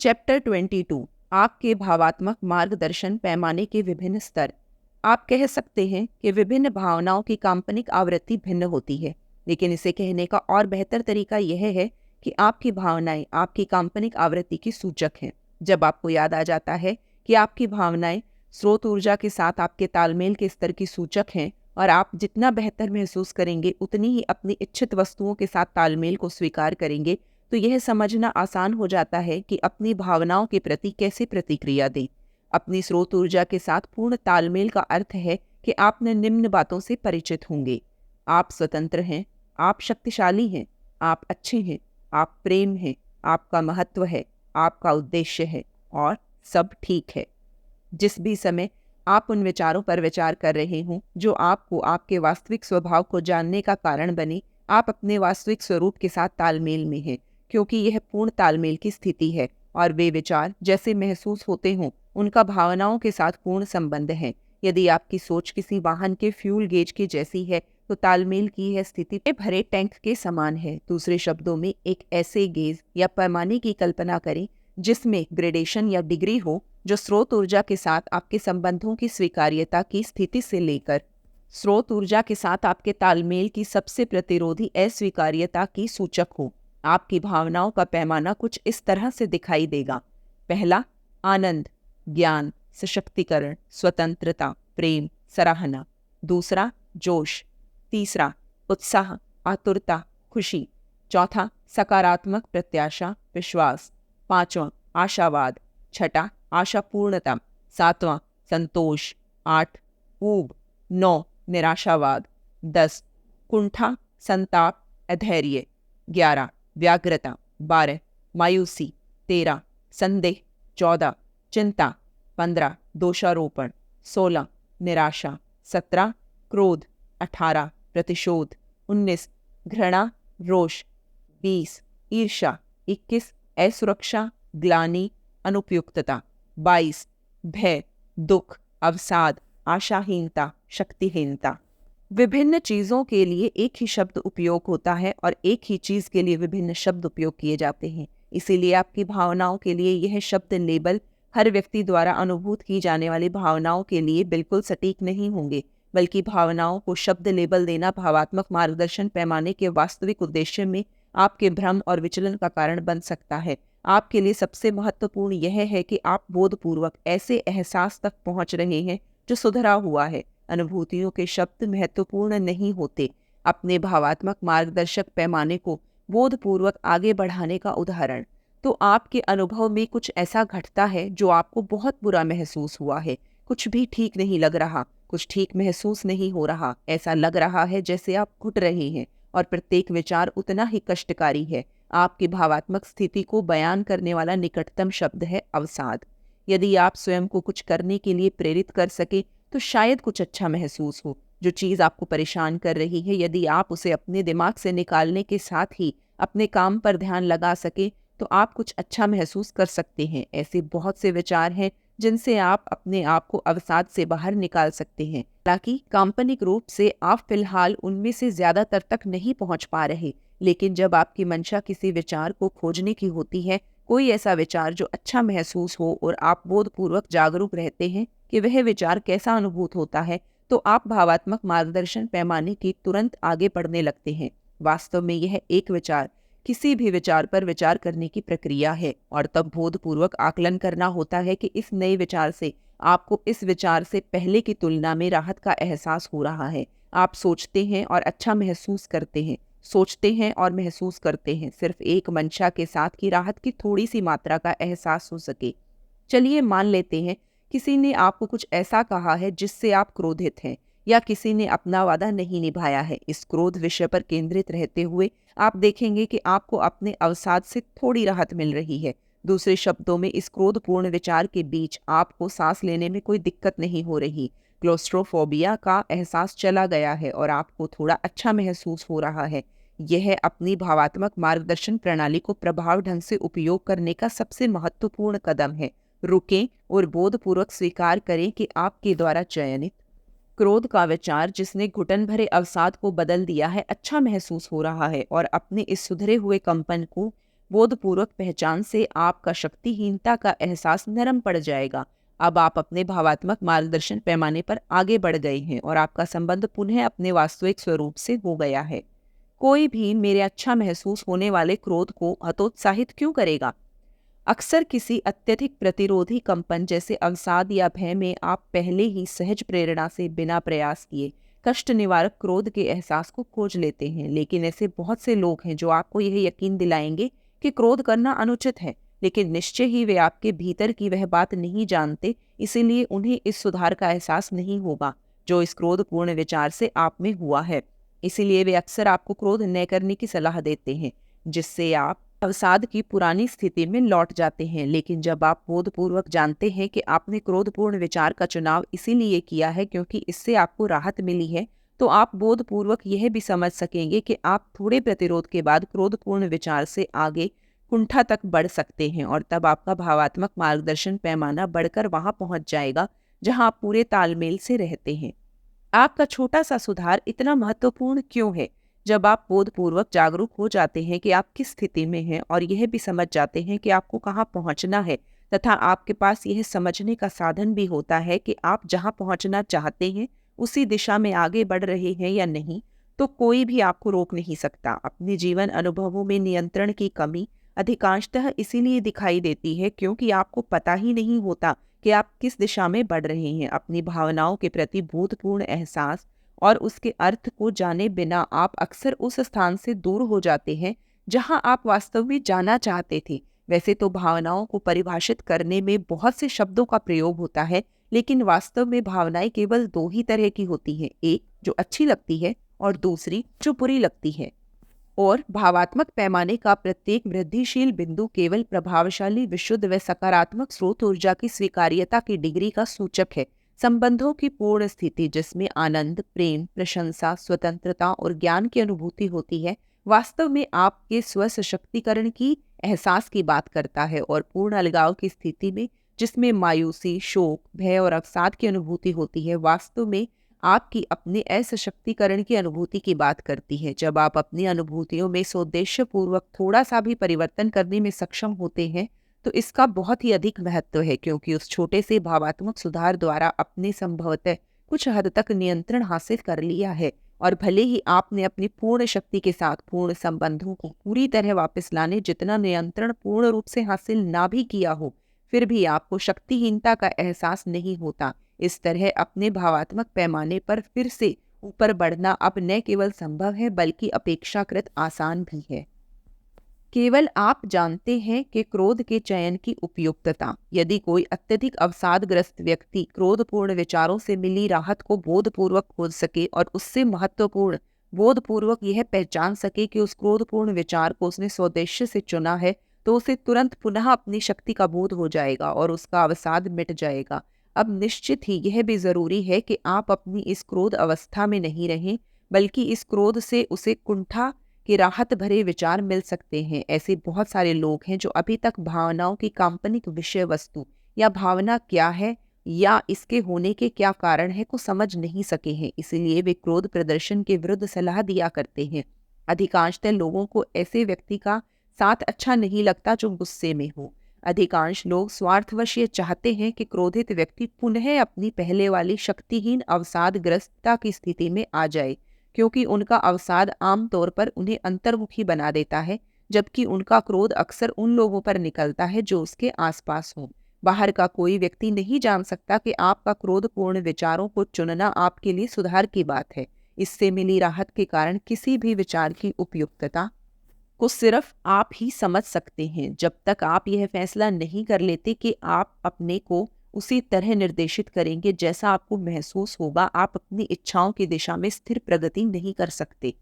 Chapter 22 आपके भावात्मक मार्गदर्शन पैमाने के विभिन्न स्तर। आप कह सकते हैं कि विभिन्न भावनाओं की काल्पनिक आवृत्ति भिन्न होती है, लेकिन इसे कहने का और बेहतर तरीका यह है कि आपकी भावनाएं आपकी काल्पनिक आवृत्ति की सूचक हैं। जब आपको याद आ जाता है कि आपकी भावनाएं स्रोत ऊर्जा के साथ आपके तालमेल के स्तर की सूचक हैं और आप जितना बेहतर महसूस करेंगे उतनी ही अपनी इच्छित वस्तुओं के साथ तालमेल को स्वीकार करेंगे, तो यह समझना आसान हो जाता है कि अपनी भावनाओं के प्रति कैसे प्रतिक्रिया दें। अपनी स्रोत ऊर्जा के साथ पूर्ण तालमेल का अर्थ है कि आप निम्न बातों से परिचित होंगे। आप स्वतंत्र हैं, आप शक्तिशाली हैं, आप अच्छे हैं, आप प्रेम हैं, आपका महत्व है, आपका उद्देश्य है और सब ठीक है। जिस भी समय आप उन विचारों पर विचार कर रहे हों जो आपको आपके वास्तविक स्वभाव को जानने का कारण बने, आप अपने वास्तविक स्वरूप के साथ तालमेल में हैं, क्योंकि यह पूर्ण तालमेल की स्थिति है और वे विचार जैसे महसूस होते हों उनका भावनाओं के साथ पूर्ण संबंध है। यदि आपकी सोच किसी वाहन के फ्यूल गेज की जैसी है तो तालमेल की यह स्थिति भरे टैंक के समान है। दूसरे शब्दों में, एक ऐसे गेज या पैमाने की कल्पना करें जिसमें ग्रेडेशन या डिग्री हो, जो स्रोत ऊर्जा के साथ आपके संबंधों की स्वीकार्यता की स्थिति से लेकर स्रोत ऊर्जा के साथ आपके तालमेल की सबसे प्रतिरोधी अस्वीकार्यता की सूचक हो। आपकी भावनाओं का पैमाना कुछ इस तरह से दिखाई देगा। पहला, आनंद, ज्ञान, सशक्तिकरण, स्वतंत्रता, प्रेम, सराहना। दूसरा, जोश। तीसरा, उत्साह, आतुरता, खुशी। चौथा, सकारात्मक प्रत्याशा, विश्वास। पांचवा, आशावाद। छठा, आशापूर्णता। सातवां, संतोष। 8, ऊब। 9, निराशावाद। 10, कुंठा, संताप, अधैर्य। 11, व्याग्रता। 12, मायूसी। 13, संदेह। 14, चिंता। 15, दोषारोपण। 16, निराशा। 17, क्रोध। 18, प्रतिशोध। 19, घृणा, रोष। 20, ईर्ष्या। 21, असुरक्षा, ग्लानि, अनुपयुक्तता। 22, भय, दुख, अवसाद, आशाहीनता, शक्तिहीनता। विभिन्न चीजों के लिए एक ही शब्द उपयोग होता है और एक ही चीज के लिए विभिन्न शब्द उपयोग किए जाते हैं। इसीलिए आपकी भावनाओं के लिए यह शब्द लेबल हर व्यक्ति द्वारा अनुभूत की जाने वाली भावनाओं के लिए बिल्कुल सटीक नहीं होंगे, बल्कि भावनाओं को शब्द लेबल देना भावात्मक मार्गदर्शन पैमाने के वास्तविक उद्देश्य में आपके भ्रम और विचलन का कारण बन सकता है। आपके लिए सबसे महत्वपूर्ण यह है कि आप बोधपूर्वक ऐसे एहसास तक पहुंच रहे हैं जो सुधरा हुआ है। अनुभूतियों के शब्द महत्वपूर्ण नहीं होते। अपने भावात्मक मार्गदर्शक पैमाने को बोधपूर्वक आगे बढ़ाने का उदाहरण, तो आपके अनुभव में कुछ ऐसा घटता है जो आपको बहुत बुरा महसूस हुआ है। कुछ भी ठीक नहीं लग रहा, कुछ ठीक महसूस नहीं हो रहा, ऐसा लग रहा है जैसे आप घुट रहे हैं और प्रत्येक विचार उतना ही कष्टकारी है। आपकी भावात्मक स्थिति को बयान करने वाला निकटतम शब्द है अवसाद। यदि आप स्वयं को कुछ करने के लिए प्रेरित कर सके तो शायद कुछ अच्छा महसूस हो। जो चीज़ आपको परेशान कर रही है, यदि आप उसे अपने दिमाग से निकालने के साथ ही अपने काम पर ध्यान लगा सके तो आप कुछ अच्छा महसूस कर सकते हैं। ऐसे बहुत से विचार हैं जिनसे आप अपने आप को अवसाद से बाहर निकाल सकते हैं। हालांकि काल्पनिक रूप से आप फिलहाल उनमें से ज्यादातर तक नहीं पहुंच पा रहे, लेकिन जब आपकी मंशा किसी विचार को खोजने की होती है, कोई ऐसा विचार जो अच्छा महसूस हो और आप बोधपूर्वक जागरूक रहते हैं कि वह विचार कैसा अनुभूत होता है, तो आप भावात्मक मार्गदर्शन पैमाने की तुरंत आगे बढ़ने लगते हैं। वास्तव में यह एक विचार किसी भी विचार पर विचार करने की प्रक्रिया है और तब बोधपूर्वक आकलन करना होता है कि इस नए विचार से आपको इस विचार से पहले की तुलना में राहत का एहसास हो रहा है। आप सोचते हैं और अच्छा महसूस करते हैं, सोचते हैं और महसूस करते हैं, सिर्फ एक मंशा के साथ कि राहत की थोड़ी सी मात्रा का एहसास हो सके। चलिए मान लेते हैं किसी ने आपको कुछ ऐसा कहा है जिससे आप क्रोधित हैं, या किसी ने अपना वादा नहीं निभाया है। इस क्रोध विषय पर केंद्रित रहते हुए आप देखेंगे कि आपको अपने अवसाद से थोड़ी राहत मिल रही है। दूसरे शब्दों में, इस क्रोधपूर्ण विचार के बीच आपको सांस लेने में कोई दिक्कत नहीं हो रही। क्लोस्ट्रोफोबिया का एहसास चला गया है और आपको थोड़ा अच्छा महसूस हो रहा है। यह अपनी भावात्मक मार्गदर्शन प्रणाली को प्रभाव ढंग से उपयोग करने का सबसे महत्वपूर्ण कदम है। रुकें और बोधपूर्वक स्वीकार करें कि आपके द्वारा चयनित क्रोध का विचार, जिसने घुटन भरे अवसाद को बदल दिया है, अच्छा महसूस हो रहा है और अपने इस सुधरे हुए कंपन को बोधपूर्वक पहचान से आपका शक्तिहीनता का एहसास नरम पड़ जाएगा। अब आप अपने भावात्मक मार्गदर्शन पैमाने पर आगे बढ़ गए हैं और आपका संबंध पुनः अपने वास्तविक स्वरूप से हो गया है। कोई भी मेरे अच्छा महसूस होने वाले क्रोध को हतोत्साहित क्यों करेगा? अक्सर किसी अत्यधिक प्रतिरोधी कंपन जैसे अवसाद या भय में आप पहले ही सहज प्रेरणा से बिना प्रयास किए कष्ट निवारक क्रोध के एहसास को खोज लेते हैं। लेकिन ऐसे बहुत से लोग हैं जो आपको यह यकीन दिलाएंगे कि क्रोध करना अनुचित है, लेकिन निश्चय ही वे आपके भीतर की वह बात नहीं जानते, इसीलिए उन्हें इस सुधार का एहसास नहीं होगा जो इस क्रोधपूर्ण विचार से आप में हुआ है। इसीलिए वे अक्सर आपको क्रोध न करने की सलाह देते हैं, जिससे आप अवसाद की पुरानी स्थिति में लौट जाते हैं। लेकिन जब आप बोधपूर्वक जानते हैं कि आपने क्रोधपूर्ण विचार का चुनाव इसीलिए किया है क्योंकि इससे आपको राहत मिली है, तो आप बोधपूर्वक यह भी समझ सकेंगे कि आप थोड़े प्रतिरोध के बाद क्रोधपूर्ण विचार से आगे कुंठा तक बढ़ सकते हैं, और तब आपका भावात्मक मार्गदर्शन पैमाना बढ़कर वहां पहुंच जाएगा जहां आप पूरे तालमेल से रहते हैं। आपका छोटा सा सुधार इतना महत्वपूर्ण क्यों है? जब आप बोधपूर्वक जागरूक हो जाते हैं कि आप किस स्थिति में हैं और यह भी समझ जाते हैं कि आपको कहाँ पहुँचना है, तथा आपके पास यह समझने का साधन भी होता है कि आप जहाँ पहुँचना चाहते हैं उसी दिशा में आगे बढ़ रहे हैं या नहीं, तो कोई भी आपको रोक नहीं सकता। अपने जीवन अनुभवों में नियंत्रण की कमी अधिकांशतः इसीलिए दिखाई देती है क्योंकि आपको पता ही नहीं होता कि आप किस दिशा में बढ़ रहे हैं। अपनी भावनाओं के प्रति बोधपूर्ण एहसास और उसके अर्थ को जाने बिना आप अक्सर उस स्थान से दूर हो जाते हैं जहां आप वास्तव में जाना चाहते थे। वैसे तो भावनाओं को परिभाषित करने में बहुत से शब्दों का प्रयोग होता है, लेकिन वास्तव में भावनाएं केवल दो ही तरह की होती हैं, एक जो अच्छी लगती है और दूसरी जो बुरी लगती है। और भावात्मक पैमाने का प्रत्येक वृद्धिशील बिंदु केवल प्रभावशाली विशुद्ध व सकारात्मक स्रोत ऊर्जा की स्वीकार्यता की डिग्री का सूचक है। संबंधों की पूर्ण स्थिति जिसमें आनंद, प्रेम, प्रशंसा, स्वतंत्रता और ज्ञान की अनुभूति होती है, वास्तव में आपके स्व सशक्तिकरण की एहसास की बात करता है। और पूर्ण अलगाव की स्थिति में जिसमें मायूसी, शोक, भय और अवसाद की अनुभूति होती है, वास्तव में आपकी अपने असशक्तिकरण की अनुभूति की बात करती है। जब आप अपनी अनुभूतियों में सोद्देश्य पूर्वक थोड़ा सा भी परिवर्तन करने में सक्षम होते हैं, तो इसका बहुत ही अधिक महत्व है, क्योंकि उस छोटे से भावात्मक सुधार द्वारा अपने संभवतः कुछ हद तक नियंत्रण हासिल कर लिया है। और भले ही आपने अपनी पूर्ण शक्ति के साथ पूर्ण संबंधों को पूरी तरह वापस लाने जितना नियंत्रण पूर्ण रूप से हासिल ना भी किया हो, फिर भी आपको शक्तिहीनता का एहसास नहीं होता। इस तरह अपने भावात्मक पैमाने पर फिर से ऊपर बढ़ना अब न केवल संभव है बल्कि अपेक्षाकृत आसान भी है। केवल आप जानते हैं कि क्रोध के चयन की उपयुक्तता। यदि कोई अत्यधिक अवसादग्रस्त व्यक्ति क्रोधपूर्ण विचारों से मिली राहत को बोधपूर्वक खोज सके और उससे महत्वपूर्ण बोधपूर्वक यह पहचान सके कि उस क्रोधपूर्ण विचार को उसने स्वोद्देश्य से चुना है, तो उसे तुरंत पुनः अपनी शक्ति का बोध हो जाएगा और उसका अवसाद मिट जाएगा। अब निश्चित ही यह भी जरूरी है कि आप अपनी इस क्रोध अवस्था में नहीं रहें, बल्कि इस क्रोध से उसे कुंठा कि राहत भरे विचार मिल सकते हैं। ऐसे बहुत सारे लोग हैं जो अभी तक भावनाओं की काल्पनिक विषय वस्तु या भावना क्या है या इसके होने के क्या कारण है को समझ नहीं सके हैं, इसीलिए वे क्रोध प्रदर्शन के विरुद्ध सलाह दिया करते हैं। अधिकांशतः लोगों को ऐसे व्यक्ति का साथ अच्छा नहीं लगता जो गुस्से में हो। अधिकांश लोग स्वार्थवश ये चाहते हैं कि क्रोधित व्यक्ति पुनः अपनी पहले वाली शक्तिहीन अवसादग्रस्तता की स्थिति में आ जाए, क्योंकि उनका अवसाद आमतौर पर उन्हें अंतर्मुखी बना देता है, जबकि उनका क्रोध अक्सर उन लोगों पर निकलता है जो उसके आसपास हों। बाहर का कोई व्यक्ति नहीं जान सकता कि आपका क्रोधपूर्ण विचारों को चुनना आपके लिए सुधार की बात है। इससे मिली राहत के कारण किसी भी विचार की उपयुक्तता को सिर्फ आप ही समझ सकते हैं। जब तक आप यह फैसला नहीं कर लेते कि आप अपने को उसी तरह निर्देशित करेंगे जैसा आपको महसूस होगा, आप अपनी इच्छाओं की दिशा में स्थिर प्रगति नहीं कर सकते।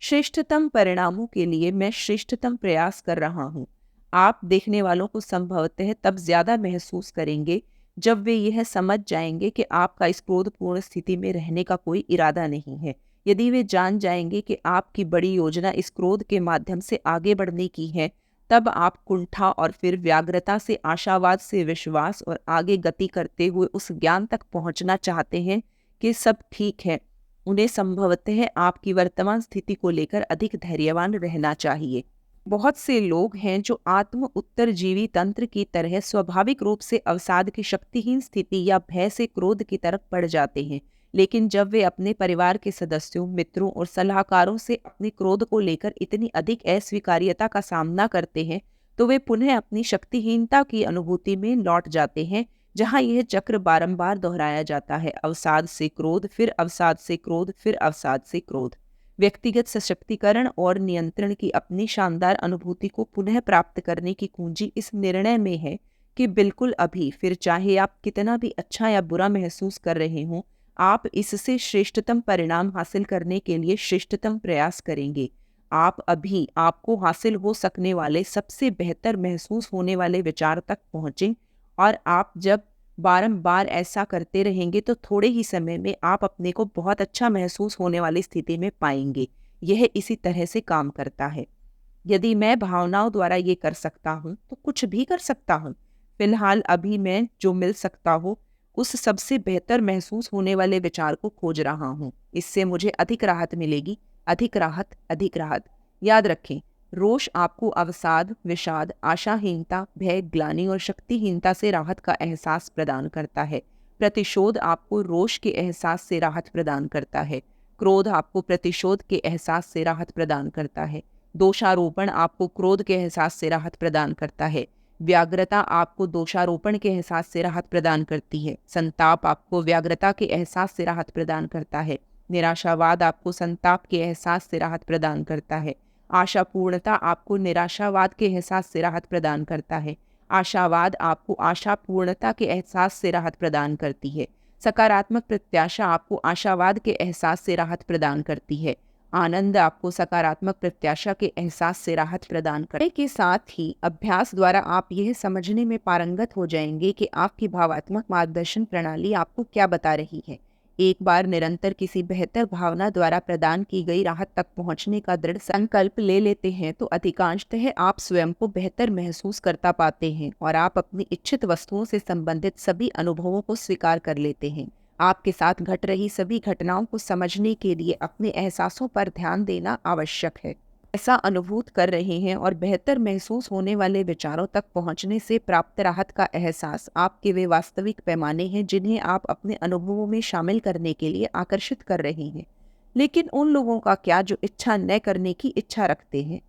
श्रेष्ठतम परिणामों के लिए मैं श्रेष्ठतम प्रयास कर रहा हूँ। आप देखने वालों को संभवतः तब ज्यादा महसूस करेंगे जब वे यह समझ जाएंगे कि आपका इस क्रोधपूर्ण स्थिति में रहने का कोई इरादा नहीं है। यदि वे जान जाएंगे कि आपकी बड़ी योजना इस क्रोध के माध्यम से आगे बढ़ने की है, तब आप कुंठा और फिर व्याग्रता से आशावाद से विश्वास और आगे गति करते हुए उस ज्ञान तक पहुंचना चाहते हैं कि सब ठीक है। उन्हें संभवतः आपकी वर्तमान स्थिति को लेकर अधिक धैर्यवान रहना चाहिए। बहुत से लोग हैं जो आत्म उत्तरजीवी तंत्र की तरह स्वाभाविक रूप से अवसाद की शक्तिहीन स्थिति या भय से क्रोध की तरफ बढ़ जाते हैं, लेकिन जब वे अपने परिवार के सदस्यों, मित्रों और सलाहकारों से अपने क्रोध को लेकर इतनी अधिक अस्वीकार्यता का सामना करते हैं, तो वे पुनः अपनी शक्तिहीनता की अनुभूति में लौट जाते हैं, जहां यह चक्र बारंबार दोहराया जाता है। अवसाद से क्रोध, फिर अवसाद से क्रोध, फिर अवसाद से क्रोध। व्यक्तिगत सशक्तिकरण और नियंत्रण की अपनी शानदार अनुभूति को पुनः प्राप्त करने की कुंजी इस निर्णय में है कि बिल्कुल अभी, फिर चाहे आप कितना भी अच्छा या बुरा महसूस कर रहे हों, आप इससे श्रेष्ठतम परिणाम हासिल करने के लिए श्रेष्ठतम प्रयास करेंगे। आप अभी आपको हासिल हो सकने वाले सबसे बेहतर महसूस होने वाले विचार तक पहुँचें, और आप जब बारंबार ऐसा करते रहेंगे तो थोड़े ही समय में आप अपने को बहुत अच्छा महसूस होने वाली स्थिति में पाएंगे। यह इसी तरह से काम करता है। यदि मैं भावनाओं द्वारा ये कर सकता हूँ तो कुछ भी कर सकता हूँ। फिलहाल अभी मैं जो मिल सकता हो उस सबसे बेहतर महसूस होने वाले विचार को खोज रहा हूँ। इससे मुझे अधिक राहत मिलेगी, अधिक राहत, अधिक राहत। याद रखें, रोष आपको अवसाद, विषाद, आशाहीनता, भय, ग्लानि और शक्तिहीनता से राहत का एहसास प्रदान करता है। प्रतिशोध आपको रोष के एहसास से राहत प्रदान करता है। क्रोध आपको प्रतिशोध के एहसास से राहत प्रदान करता है। दोषारोपण आपको क्रोध के एहसास से राहत प्रदान करता है। व्याग्रता आपको दोषारोपण के एहसास से राहत प्रदान करती है। संताप आपको व्याग्रता के एहसास से राहत प्रदान करता है। निराशावाद आपको संताप के एहसास से राहत प्रदान करता है। आशापूर्णता आपको निराशावाद के एहसास से राहत प्रदान करता है। आशावाद आपको आशापूर्णता के एहसास से राहत प्रदान करती है। सकारात्मक प्रत्याशा आपको आशावाद के एहसास से राहत प्रदान करती है। आनंद आपको सकारात्मक प्रत्याशा के एहसास से राहत प्रदान करने के साथ ही अभ्यास द्वारा आप यह समझने में पारंगत हो जाएंगे कि आपकी भावात्मक मार्गदर्शन प्रणाली आपको क्या बता रही है। एक बार निरंतर किसी बेहतर भावना द्वारा प्रदान की गई राहत तक पहुंचने का दृढ़ संकल्प ले लेते हैं तो अधिकांशतः आप स्वयं को बेहतर महसूस करता पाते हैं और आप अपनी इच्छित वस्तुओं से संबंधित सभी अनुभवों को स्वीकार कर लेते हैं। आपके साथ घट रही सभी घटनाओं को समझने के लिए अपने एहसासों पर ध्यान देना आवश्यक है। ऐसा अनुभूत कर रहे हैं और बेहतर महसूस होने वाले विचारों तक पहुंचने से प्राप्त राहत का एहसास आपके वे वास्तविक पैमाने हैं जिन्हें आप अपने अनुभवों में शामिल करने के लिए आकर्षित कर रहे हैं। लेकिन उन लोगों का क्या जो इच्छा न करने की इच्छा रखते हैं?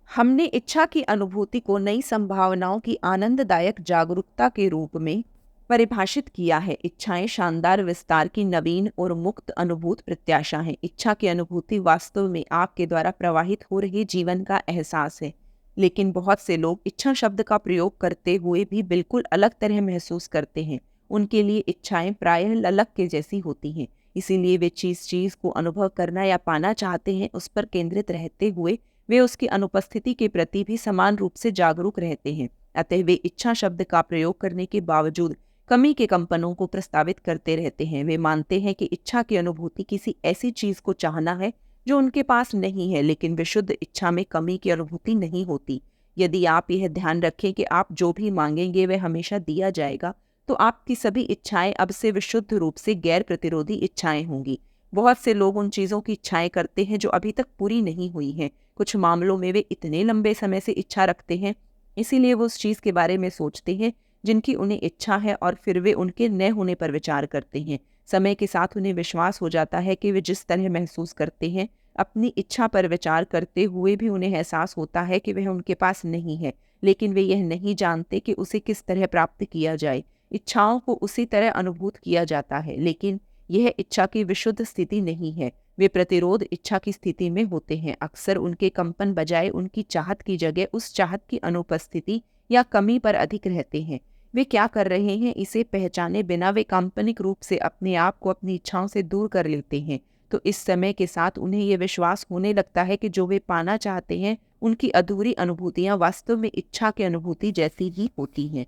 हमने इच्छा की अनुभूति को नई संभावनाओं की आनंददायक जागरूकता के रूप में परिभाषित किया है। इच्छाएं शानदार विस्तार की नवीन और मुक्त अनुभूत प्रत्याशा है। इच्छा की अनुभूति वास्तव में आपके द्वारा प्रवाहित हो रहे जीवन का एहसास है। लेकिन बहुत से लोग इच्छा शब्द का प्रयोग करते हुए भी बिल्कुल अलग तरह महसूस करते हैं। उनके लिए इच्छाएं प्रायः ललक के जैसी होती हैं। इसीलिए वे चीज को अनुभव करना या पाना चाहते हैं, उस पर केंद्रित रहते हुए वे उसकी अनुपस्थिति के प्रति भी समान रूप से जागरूक रहते हैं। अतः वे इच्छा शब्द का प्रयोग करने के बावजूद कमी के कंपनों को प्रस्तावित करते रहते हैं। वे मानते हैं कि इच्छा की अनुभूति किसी ऐसी चीज को चाहना है जो उनके पास नहीं है, लेकिन विशुद्ध इच्छा में कमी की अनुभूति नहीं होती। यदि आप यह ध्यान रखें कि आप जो भी मांगेंगे वह हमेशा दिया जाएगा, तो आपकी सभी इच्छाएं अब से विशुद्ध रूप से गैर प्रतिरोधी इच्छाएं होंगी। बहुत से लोग उन चीजों की इच्छाएं करते हैं जो अभी तक पूरी नहीं हुई हैं। कुछ मामलों में वे इतने लंबे समय से इच्छा रखते हैं, इसीलिए वो उस चीज के बारे में सोचते हैं जिनकी उन्हें इच्छा है, और फिर वे उनके न होने पर विचार करते हैं। समय के साथ उन्हें विश्वास हो जाता है कि वे जिस तरह महसूस करते हैं, अपनी इच्छा पर विचार करते हुए भी उन्हें एहसास होता है कि वह उनके पास नहीं है, लेकिन वे यह नहीं जानते कि उसे किस तरह प्राप्त किया जाए। इच्छाओं को उसी तरह अनुभूत किया जाता है, लेकिन यह इच्छा की विशुद्ध स्थिति नहीं है। वे प्रतिरोध इच्छा की स्थिति में होते हैं। अक्सर उनके कंपन बजाय उनकी चाहत की जगह उस चाहत की अनुपस्थिति या कमी पर अधिक रहते हैं। वे क्या कर रहे हैं इसे पहचाने बिना वे काल्पनिक रूप से अपने आप को अपनी इच्छाओं से दूर कर लेते हैं। तो इस समय के साथ उन्हें यह विश्वास होने लगता है कि जो वे पाना चाहते हैं उनकी अधूरी अनुभूतियां वास्तव में इच्छा की अनुभूति जैसी ही होती हैं।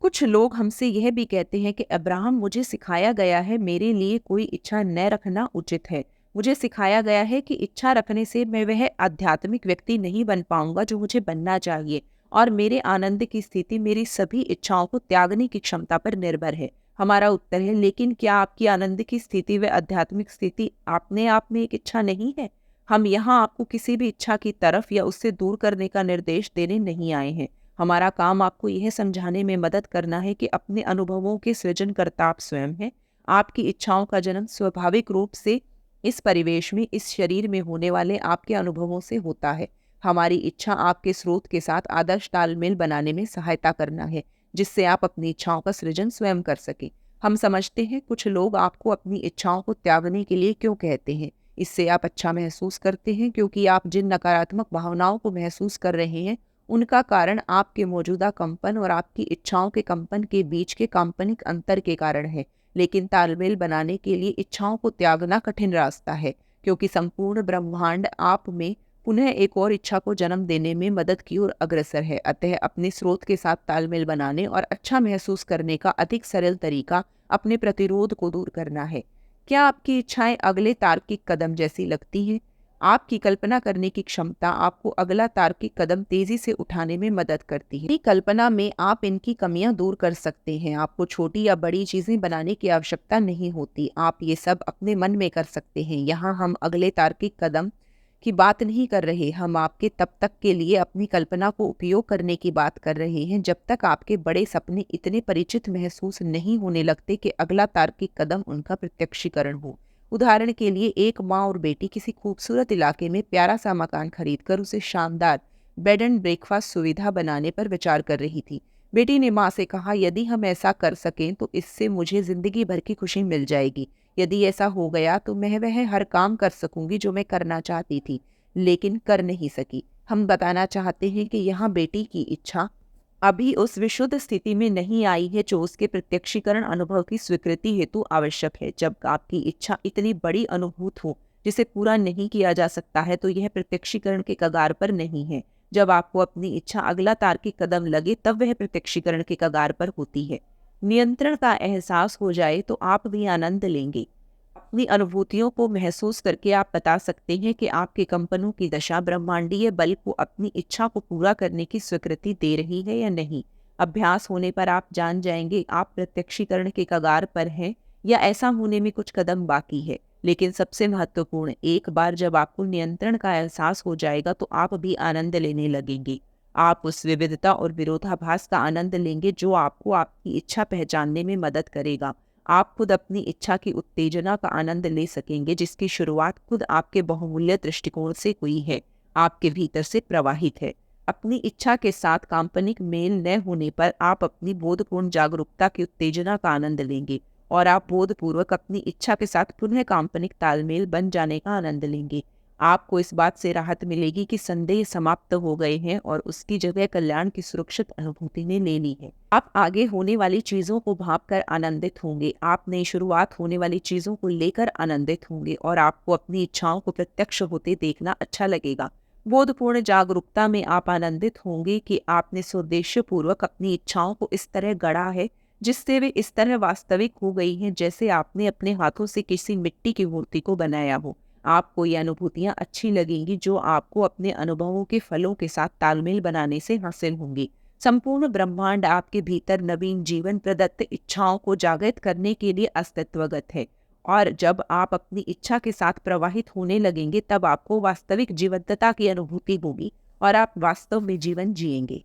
कुछ लोग हमसे यह भी कहते हैं कि अब्राहम, मुझे सिखाया गया है मेरे लिए कोई इच्छा न रखना उचित है। मुझे सिखाया गया है कि इच्छा रखने से मैं वह आध्यात्मिक व्यक्ति नहीं बन पाऊंगा जो मुझे बनना चाहिए, और मेरे आनंद की स्थिति मेरी सभी इच्छाओं को त्यागने की क्षमता पर निर्भर है। हमारा उत्तर है, लेकिन क्या आपकी आनंद की स्थिति व आध्यात्मिक स्थिति अपने आप में एक इच्छा नहीं है? हम यहाँ आपको किसी भी इच्छा की तरफ या उससे दूर करने का निर्देश देने नहीं आए हैं। हमारा काम आपको यह समझाने में मदद करना है कि अपने अनुभवों के सृजनकर्ता आप स्वयं हैं। आपकी इच्छाओं का जन्म स्वाभाविक रूप से इस परिवेश में, इस शरीर में होने वाले आपके अनुभवों से होता है। हमारी इच्छा आपके स्रोत के साथ आदर्श तालमेल बनाने में सहायता करना है, जिससे आप अपनी इच्छाओं का सृजन स्वयं कर सकें। हम समझते हैं कुछ लोग आपको अपनी इच्छाओं को त्यागने के लिए क्यों कहते हैं। इससे आप अच्छा महसूस करते हैं, क्योंकि आप जिन नकारात्मक भावनाओं को महसूस कर रहे हैं उनका कारण आपके मौजूदा कंपन और आपकी इच्छाओं के कंपन के बीच के काल्पनिक अंतर के कारण है। लेकिन तालमेल बनाने के लिए इच्छाओं को त्यागना कठिन रास्ता है, क्योंकि संपूर्ण ब्रह्मांड आप में पुनः एक और इच्छा को जन्म देने में मदद की ओर अग्रसर है। अतः अपने स्रोत के साथ तालमेल बनाने और अच्छा महसूस करने का अधिक सरल तरीका अपने प्रतिरोध को दूर करना है। क्या आपकी इच्छाएं अगले तार्किक कदम जैसी लगती हैं? आपकी कल्पना करने की क्षमता आपको अगला तार्किक कदम तेजी से उठाने में मदद करती है। कल्पना में आप इनकी कमियां दूर कर सकते हैं। आपको छोटी या बड़ी चीजें बनाने की आवश्यकता नहीं होती। आप ये सब अपने मन में कर सकते हैं। यहाँ हम अगले तार्किक कदम की बात नहीं कर रहे। हम आपके तब तक के लिए अपनी कल्पना को उपयोग करने की बात कर रहे हैं जब तक आपके बड़े सपने इतने परिचित महसूस नहीं होने लगते कि अगला तार्किक कदम उनका प्रत्यक्षीकरण हो। उदाहरण के लिए, एक माँ और बेटी किसी खूबसूरत इलाके में प्यारा सा मकान खरीदकर उसे शानदार बेड एंड ब्रेकफास्ट सुविधा बनाने पर विचार कर रही थी। बेटी ने माँ से कहा, यदि हम ऐसा कर सकें तो इससे मुझे जिंदगी भर की खुशी मिल जाएगी। यदि ऐसा हो गया तो मैं वह हर काम कर सकूंगी जो मैं करना चाहती थी, लेकिन कर नहीं सकी। हम बताना चाहते हैं कि यहाँ बेटी की इच्छा अभी उस विशुद्ध स्थिति में नहीं आई है जो उसके प्रत्यक्षीकरण अनुभव की स्वीकृति हेतु आवश्यक है। जब आपकी इच्छा इतनी बड़ी अनुभूत हो जिसे पूरा नहीं किया जा सकता है, तो यह प्रत्यक्षीकरण के कगार पर नहीं है। जब आपको अपनी इच्छा अगला तार्किक कदम लगे, तब वह प्रत्यक्षीकरण के कगार पर होती है। नियंत्रण का एहसास हो जाए तो आप भी आनंद लेंगे। अपनी अनुभूतियों को महसूस करके आप बता सकते हैं कि आपके कंपनों की दशा ब्रह्मांडीय बल को अपनी इच्छा को पूरा करने की स्वीकृति दे रही है या नहीं। अभ्यास होने पर आप जान जाएंगे आप प्रत्यक्षीकरण के कगार पर हैं या ऐसा होने में कुछ कदम बाकी है। लेकिन सबसे महत्वपूर्ण, एक बार जब आपको नियंत्रण का एहसास हो जाएगा तो आप भी आनंद लेने लगेंगे। आप उस विविधता और विरोधाभास का आनंद लेंगे जो आपको आपकी इच्छा पहचानने में मदद करेगा। आप खुद अपनी इच्छा की उत्तेजना का आनंद ले सकेंगे, जिसकी शुरुआत खुद आपके बहुमूल्य दृष्टिकोण से हुई है, आपके भीतर से प्रवाहित है। अपनी इच्छा के साथ काल्पनिक मेल न होने पर आप अपनी बोधपूर्ण जागरूकता की उत्तेजना का आनंद लेंगे और आप बोधपूर्वक अपनी इच्छा के साथ पुनः काल्पनिक तालमेल बन जाने का आनंद लेंगे। आपको इस बात से राहत मिलेगी कि संदेह समाप्त हो गए हैं और उसकी जगह कल्याण की सुरक्षित अनुभूति ने ले ली है। आप आगे होने वाली चीजों को भांपकर आनंदित होंगे। आप नई शुरुआत होने वाली चीजों को लेकर आनंदित होंगे और आपको अपनी इच्छाओं को प्रत्यक्ष होते देखना अच्छा लगेगा। बोधपूर्ण जागरूकता में आप आनंदित होंगे कि आपने स्वदेश्य पूर्वक अपनी इच्छाओं को इस तरह गढ़ा है जिससे वे इस तरह वास्तविक हो गई हैं जैसे आपने अपने हाथों से किसी मिट्टी की मूर्ति को बनाया हो। आपको ये अनुभूतियां अच्छी लगेंगी जो आपको अपने अनुभवों के फलों के साथ तालमेल बनाने से हासिल होंगी। संपूर्ण ब्रह्मांड आपके भीतर नवीन जीवन प्रदत्त इच्छाओं को जागृत करने के लिए अस्तित्वगत है, और जब आप अपनी इच्छा के साथ प्रवाहित होने लगेंगे तब आपको वास्तविक जीवंतता की अनुभूति होगी और आप वास्तव में जीवन जिएंगे।